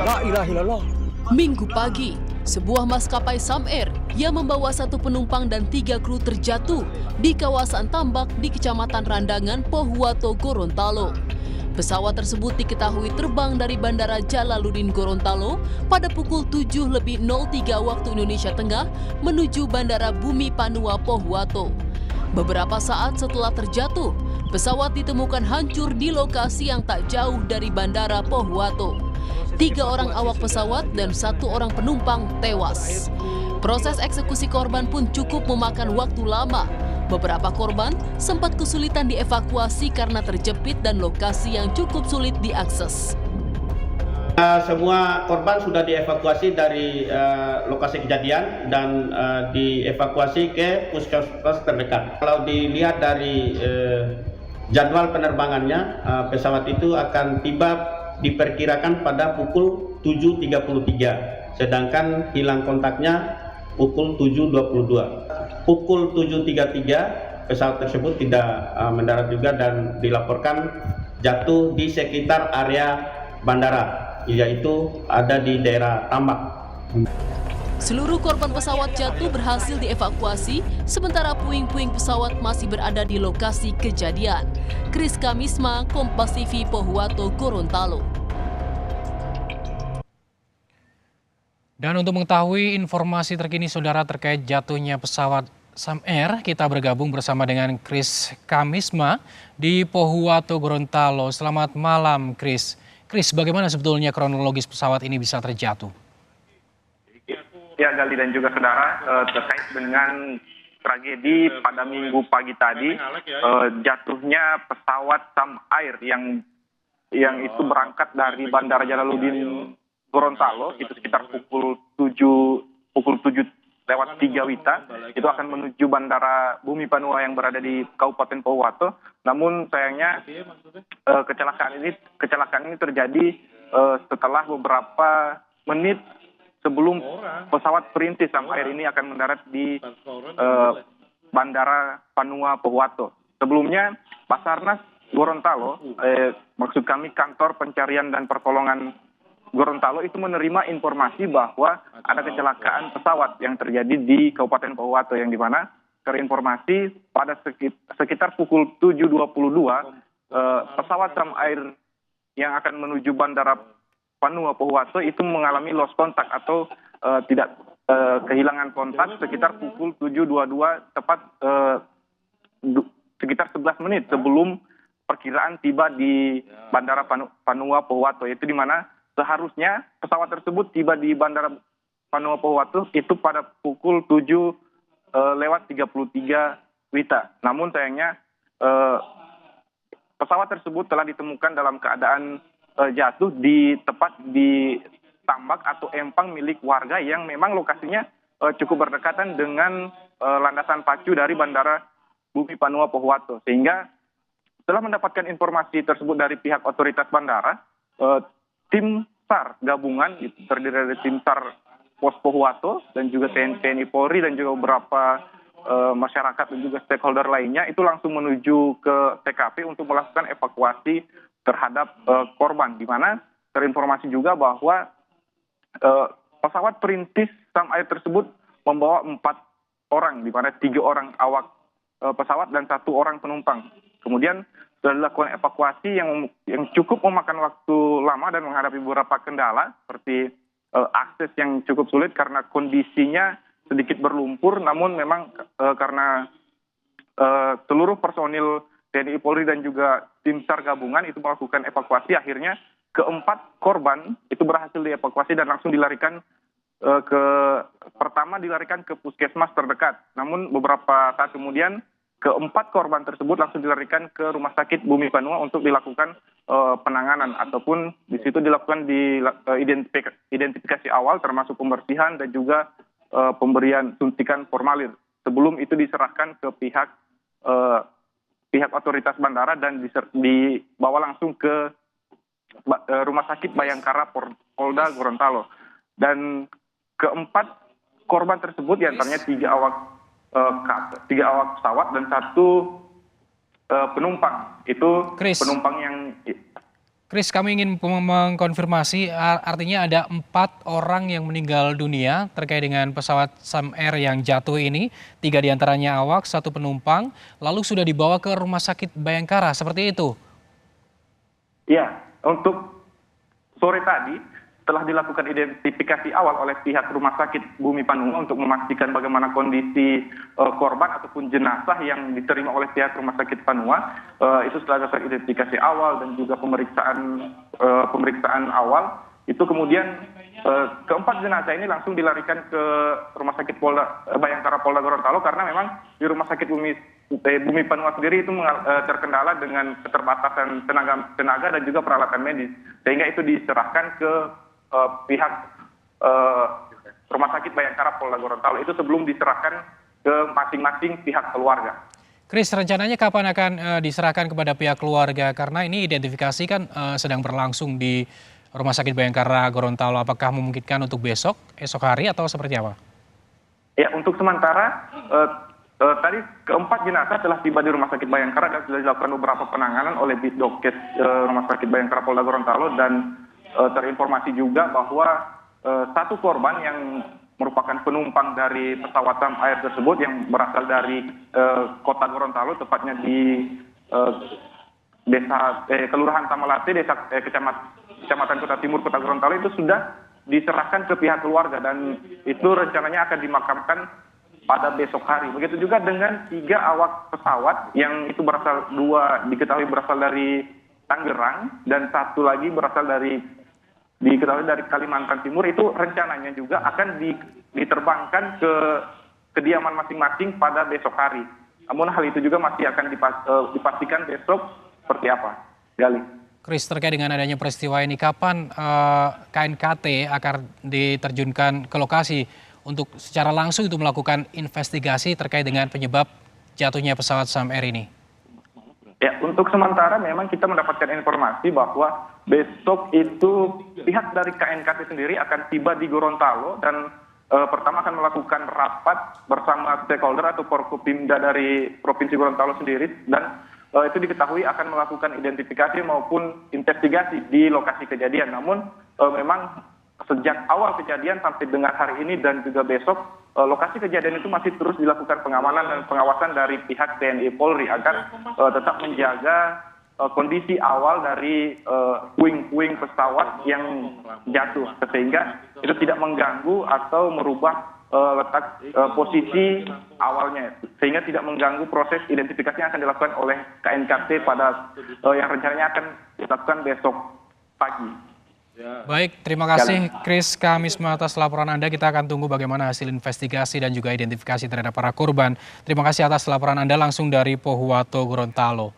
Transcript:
La ilaha illallah. Minggu pagi, sebuah maskapai Sam Air yang membawa 1 penumpang dan 3 kru terjatuh di kawasan tambak di Kecamatan Randangan, Pohuwato, Gorontalo. Pesawat tersebut diketahui terbang dari Bandara Jalaluddin Gorontalo pada pukul 7.03 waktu Indonesia Tengah menuju Bandara Bumi Panua, Pohuwato. Beberapa saat setelah terjatuh, pesawat ditemukan hancur di lokasi yang tak jauh dari Bandara Pohuwato. 3 orang awak pesawat dan 1 orang penumpang tewas. Proses eksekusi korban pun cukup memakan waktu lama. Beberapa korban sempat kesulitan dievakuasi karena terjepit dan lokasi yang cukup sulit diakses. Semua korban sudah dievakuasi dari lokasi kejadian dan dievakuasi ke puskesmas terdekat. Kalau dilihat dari jadwal penerbangannya, pesawat itu akan tiba diperkirakan pada pukul 7.33, sedangkan hilang kontaknya pukul 7.22. Pukul 7.33 pesawat tersebut tidak mendarat juga dan dilaporkan jatuh di sekitar area bandara, yaitu ada di daerah Tambak. Seluruh korban pesawat jatuh berhasil dievakuasi, sementara puing-puing pesawat masih berada di lokasi kejadian. Kris Kamisma, Kompas TV, Pohuwato, Gorontalo. Dan untuk mengetahui informasi terkini saudara terkait jatuhnya pesawat Sam Air, kita bergabung bersama dengan Kris Kamisma di Pohuwato, Gorontalo. Selamat malam, Kris. Kris, bagaimana sebetulnya kronologis pesawat ini bisa terjatuh? Ya, Gali dan juga saudara, terkait dengan tragedi pada minggu pagi tadi, jatuhnya pesawat Sam Air yang itu berangkat dari Bandara Jalaluddin Gorontalo, itu sekitar pukul 7.03 WITA, itu akan menuju Bandara Bumi Panua yang berada di Kabupaten Pohuwato. Namun sayangnya kecelakaan ini terjadi setelah beberapa menit sebelum pesawat perintis Sam Air ini akan mendarat di Bandara Panua, Pohuwato. Sebelumnya Basarnas Gorontalo, maksud kami Kantor Pencarian dan Pertolongan Gorontalo itu menerima informasi bahwa ada kecelakaan pesawat yang terjadi di Kabupaten Pohuwato, yang dimana terinformasi pada sekitar pukul 7.22 pesawat Sam Air yang akan menuju Bandara Panua Pohuwato itu mengalami lost contact atau tidak kehilangan kontak sekitar pukul 7.22, tepat sekitar 11 menit sebelum perkiraan tiba di Bandara Panua Pohuwato, itu di mana seharusnya pesawat tersebut tiba di Bandara Panua Pohuwato itu pada pukul 7.33 WITA. Namun sayangnya pesawat tersebut telah ditemukan dalam keadaan jatuh tepat di tambak atau empang milik warga yang memang lokasinya cukup berdekatan dengan landasan pacu dari Bandara Bumi Panua Pohuwato. Sehingga setelah mendapatkan informasi tersebut dari pihak otoritas bandara, tim SAR gabungan terdiri dari tim SAR Pos Pohuwato dan juga TNI Polri dan juga beberapa masyarakat dan juga stakeholder lainnya itu langsung menuju ke TKP untuk melakukan evakuasi terhadap korban, di mana terinformasi juga bahwa pesawat perintis Sam Air tersebut membawa 4 orang, di mana 3 orang awak pesawat dan 1 orang penumpang. Kemudian sudah dilakukan evakuasi yang cukup memakan waktu lama dan menghadapi beberapa kendala seperti akses yang cukup sulit karena kondisinya sedikit berlumpur, namun memang karena seluruh personil TNI Polri dan juga tim SAR gabungan itu melakukan evakuasi, akhirnya ke-4 korban itu berhasil dievakuasi dan langsung dilarikan pertama dilarikan ke puskesmas terdekat. Namun beberapa saat kemudian ke-4 korban tersebut langsung dilarikan ke Rumah Sakit Bumi Panua untuk dilakukan penanganan, ataupun di situ dilakukan identifikasi awal termasuk pembersihan dan juga pemberian suntikan formalin. Sebelum itu diserahkan ke pihak otoritas bandara dan dibawa langsung ke Rumah Sakit Bayangkara Polda Gorontalo. Dan ke-4 korban tersebut diantaranya 3 awak pesawat dan 1 penumpang. Itu Chris. penumpang yang Chris, kami ingin mengkonfirmasi, artinya ada 4 orang yang meninggal dunia terkait dengan pesawat Sam Air yang jatuh ini. 3 diantaranya awak, 1 penumpang, lalu sudah dibawa ke Rumah Sakit Bayangkara, seperti itu? ya, untuk sore tadi telah dilakukan identifikasi awal oleh pihak Rumah Sakit Bumi Panua untuk memastikan bagaimana kondisi korban ataupun jenazah yang diterima oleh pihak Rumah Sakit Panua. Itu setelah dilakukan identifikasi awal dan juga pemeriksaan awal, itu kemudian keempat jenazah ini langsung dilarikan ke Rumah Sakit Bayangkara Polda Gorontalo karena memang di Rumah Sakit Bumi Panua sendiri itu terkendala dengan keterbatasan tenaga dan juga peralatan medis, sehingga itu diserahkan ke pihak Rumah Sakit Bayangkara Polda Gorontalo itu sebelum diserahkan ke masing-masing pihak keluarga. Chris, rencananya kapan akan diserahkan kepada pihak keluarga? Karena ini identifikasi kan sedang berlangsung di Rumah Sakit Bayangkara Gorontalo. Apakah memungkinkan untuk esok hari atau seperti apa? Ya, untuk sementara tadi keempat jenazah telah tiba di Rumah Sakit Bayangkara dan sudah dilakukan beberapa penanganan oleh Bitdokes Rumah Sakit Bayangkara Polda Gorontalo, dan terinformasi juga bahwa 1 korban yang merupakan penumpang dari pesawat Sam Air tersebut yang berasal dari kota Gorontalo, tepatnya di desa Kelurahan Tamalate, Kecamatan Kota Timur Kota Gorontalo, itu sudah diserahkan ke pihak keluarga dan itu rencananya akan dimakamkan pada besok hari. Begitu juga dengan 3 awak pesawat yang itu diketahui berasal dari Tangerang dan 1 lagi berasal diketahui dari Kalimantan Timur, itu rencananya juga akan diterbangkan ke kediaman masing-masing pada besok hari. Namun hal itu juga masih akan dipastikan besok seperti apa. Gali. Chris, terkait dengan adanya peristiwa ini, kapan KNKT akan diterjunkan ke lokasi untuk secara langsung itu melakukan investigasi terkait dengan penyebab jatuhnya pesawat Sam Air ini? Ya, untuk sementara memang kita mendapatkan informasi bahwa besok itu pihak dari KNKT sendiri akan tiba di Gorontalo dan pertama akan melakukan rapat bersama stakeholder atau Forkopimda dari Provinsi Gorontalo sendiri, dan itu diketahui akan melakukan identifikasi maupun investigasi di lokasi kejadian. Namun memang sejak awal kejadian sampai dengan hari ini dan juga besok, lokasi kejadian itu masih terus dilakukan pengamanan dan pengawasan dari pihak TNI Polri agar tetap menjaga kondisi awal dari puing-puing pesawat yang jatuh, sehingga itu tidak mengganggu atau merubah letak posisi awalnya, sehingga tidak mengganggu proses identifikasi yang akan dilakukan oleh KNKT pada yang rencananya akan dilakukan besok pagi. Baik, terima kasih Chris Kamisma atas laporan Anda. Kita akan tunggu bagaimana hasil investigasi dan juga identifikasi terhadap para korban. Terima kasih atas laporan Anda langsung dari Pohuwato, Gorontalo.